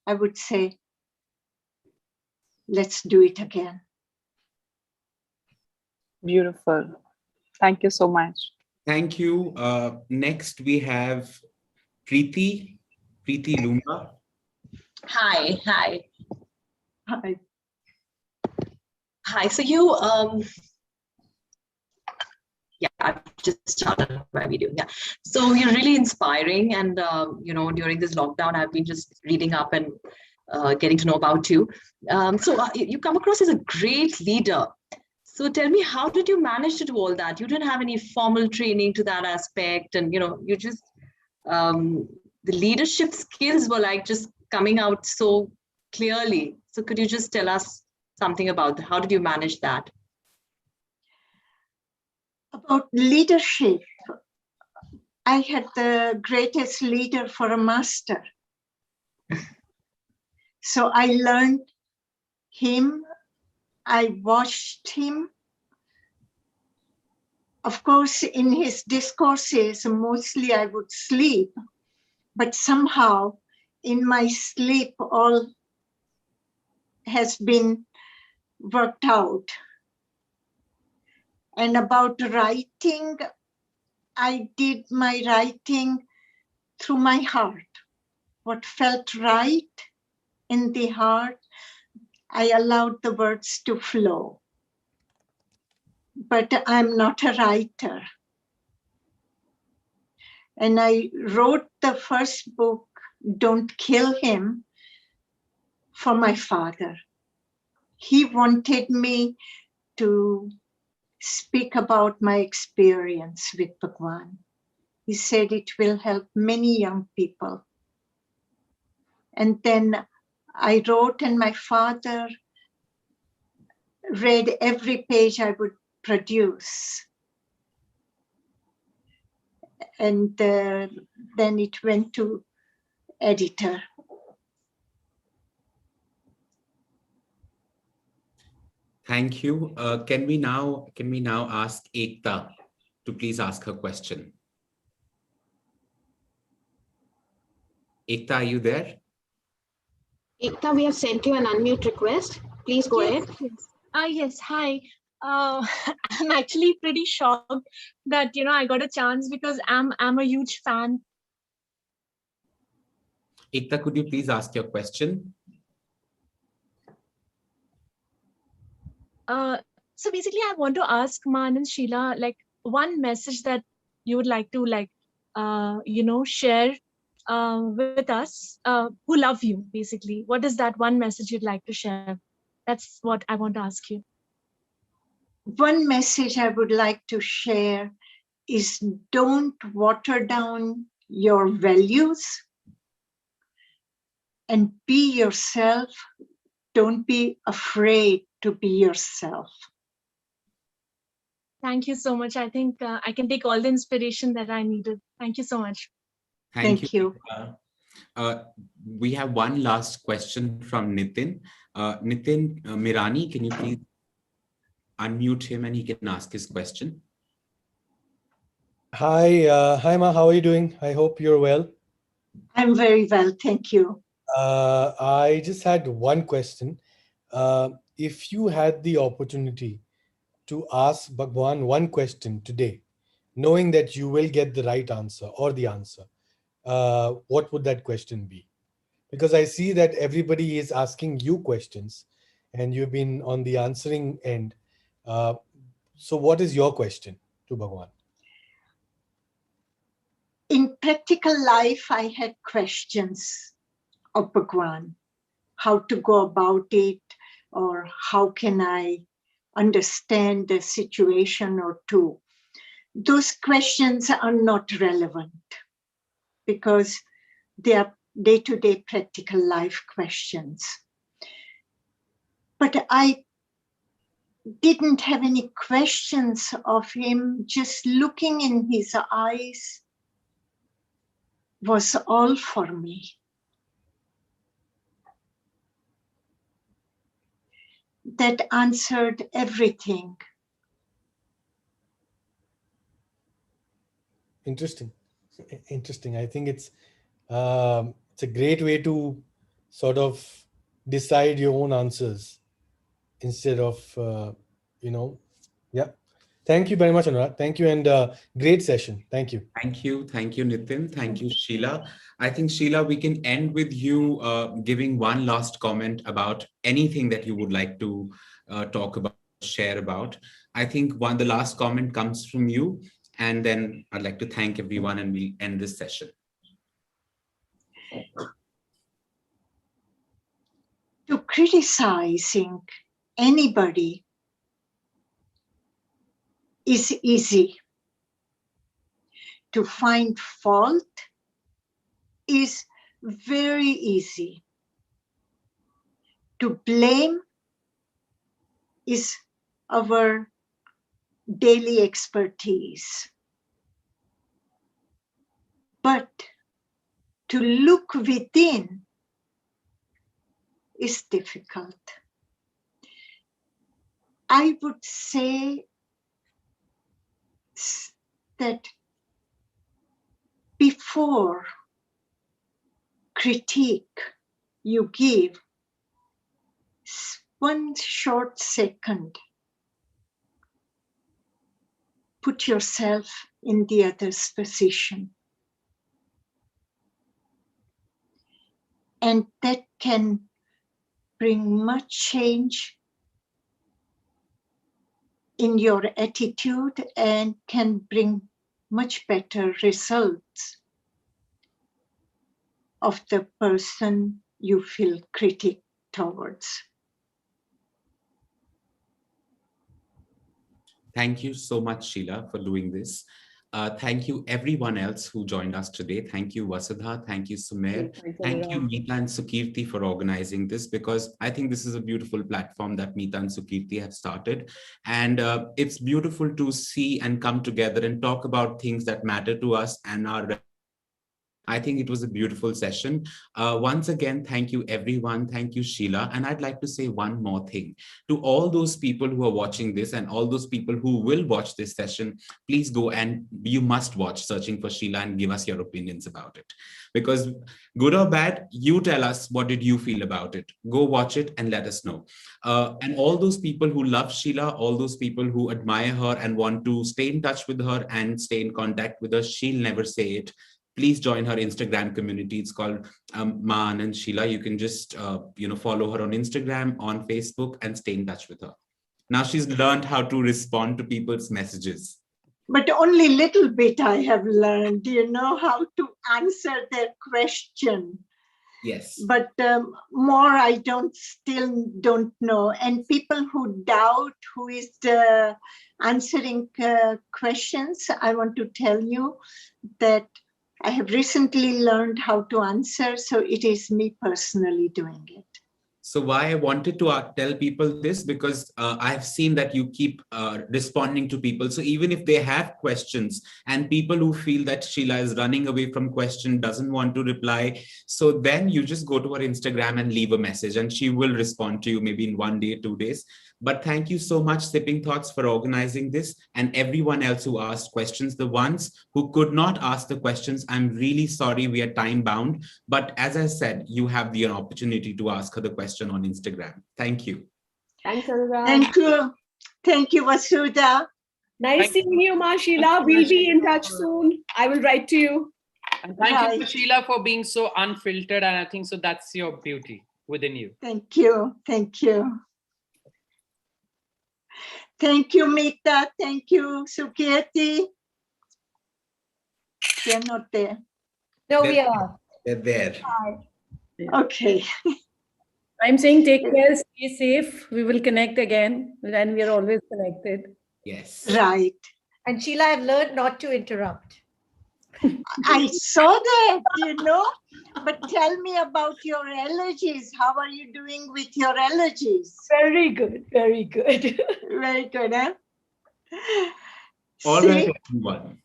I would say, let's do it again. Beautiful. Thank you so much. Thank you. Next, we have Preeti Lumba. Hi. Hi. Hi. So you, yeah, I've just started my video. Yeah. So you're really inspiring. And, during this lockdown, I've been just reading up and getting to know about you. You come across as a great leader. So tell me, how did you manage to do all that? You didn't have any formal training to that aspect. And, you just, the leadership skills were like just coming out so clearly. So could you just tell us something about that? How did you manage that? About leadership, I had the greatest leader for a master. So I learned him. I watched him. Of course, in his discourses, mostly I would sleep, but somehow in my sleep, all has been worked out. And about writing, I did my writing through my heart. What felt right in the heart, I allowed the words to flow. But I'm not a writer. And I wrote the first book, Don't Kill Him, for my father. He wanted me to speak about my experience with Bhagwan. He said it will help many young people. And then I wrote, and my father read every page I would produce. And then it went to editor. Thank you. Can we now ask Ekta to please ask her question? Ekta, are you there? Ekta, we have sent you an unmute request. Please go ahead. Yes. Hi. I'm actually pretty shocked that I got a chance because I'm a huge fan. Ekta, could you please ask your question? So basically, I want to ask Ma Anand Sheela, like, one message that you would like to share with us who love you. Basically, what is that one message you'd like to share? That's what I want to ask you. One message I would like to share is don't water down your values and be yourself. Don't be afraid to be yourself. Thank you so much. I think I can take all the inspiration that I needed. Thank you so much. Thank you. We have one last question from Nitin. Nitin Mirani, can you please unmute him and he can ask his question? Hi, hi Ma, how are you doing? I hope you're well. I'm very well, thank you. I just had one question. If you had the opportunity to ask Bhagwan one question today, knowing that you will get the right answer or the answer, what would that question be? Because I see that everybody is asking you questions and you've been on the answering end. So what is your question to Bhagwan? In practical life, I had questions of Bhagwan, how to go about it, or how can I understand the situation or two. Those questions are not relevant because they are day-to-day practical life questions. But I didn't have any questions of him. Just looking in his eyes was all for me. That answered everything. Interesting. Interesting. I think it's a great way to sort of decide your own answers instead of, yeah. Thank you very much, Anurag. Thank you, and great session. Thank you. Thank you, Nitin. Thank you, Sheela. I think, Sheela, we can end with you giving one last comment about anything that you would like to talk about, share about. I think the last comment comes from you, and then I'd like to thank everyone and we'll end this session. To criticizing anybody is easy. To find fault is very easy. To blame is our daily expertise. But to look within is difficult. I would say that before critique you give, one short second, put yourself in the other's position. And that can bring much change in your attitude and can bring much better results of the person you feel critic towards. Thank you so much, Sheila, for doing this. Thank you, everyone else who joined us today. Thank you, Vasudha. Thank you, Sumer. Thank you, Meeta and Sukirti, for organizing this, because I think this is a beautiful platform that Meeta and Sukirti have started. And it's beautiful to see and come together and talk about things that matter to us and our. I think it was a beautiful session. Once again, thank you, everyone. Thank you, Sheila. And I'd like to say one more thing. To all those people who are watching this and all those people who will watch this session, please go and you must watch Searching for Sheila and give us your opinions about it. Because good or bad, you tell us what did you feel about it. Go watch it and let us know. And all those people who love Sheila, all those people who admire her and want to stay in touch with her and stay in contact with her, she'll never say it. Please join her Instagram community. It's called Ma Anand Sheela. You can just follow her on Instagram, on Facebook, and stay in touch with her. Now she's learned how to respond to people's messages. But only little bit I have learned, how to answer their question. Yes. But more I still don't know. And people who doubt who is answering questions, I want to tell you that I have recently learned how to answer, so it is me personally doing it. So why I wanted to tell people this, because I've seen that you keep responding to people. So even if they have questions and people who feel that Sheila is running away from question, doesn't want to reply, so then you just go to her Instagram and leave a message and she will respond to you maybe in 1 day, 2 days. But thank you so much, Sipping Thoughts, for organizing this, and everyone else who asked questions. The ones who could not ask the questions, I'm really sorry, we are time bound. But as I said, you have the opportunity to ask her the question on Instagram. Thank you. Thanks, Anurag. Thank you. Thank you, Vasudha. Nice seeing you, Ma Sheila. We'll be in touch soon. I will write to you. And thank you, Sheila, for being so unfiltered. And I think so that's your beauty within you. Thank you. Thank you. Thank you, Meeta. Thank you, Sukirti. They're not there. No, we are. They're there. Okay. I'm saying take care, stay safe. We will connect again, and we are always connected. Yes. Right. And Sheila, I've learned not to interrupt. I saw that, but tell me about your allergies. How are you doing with your allergies? Very good, very good. Very good, huh? All right, everyone.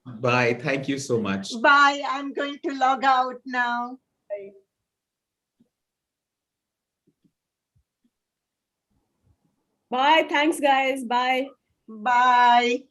Bye. Thank you so much. Bye. I'm going to log out now. Bye. Bye. Thanks, guys. Bye. Bye.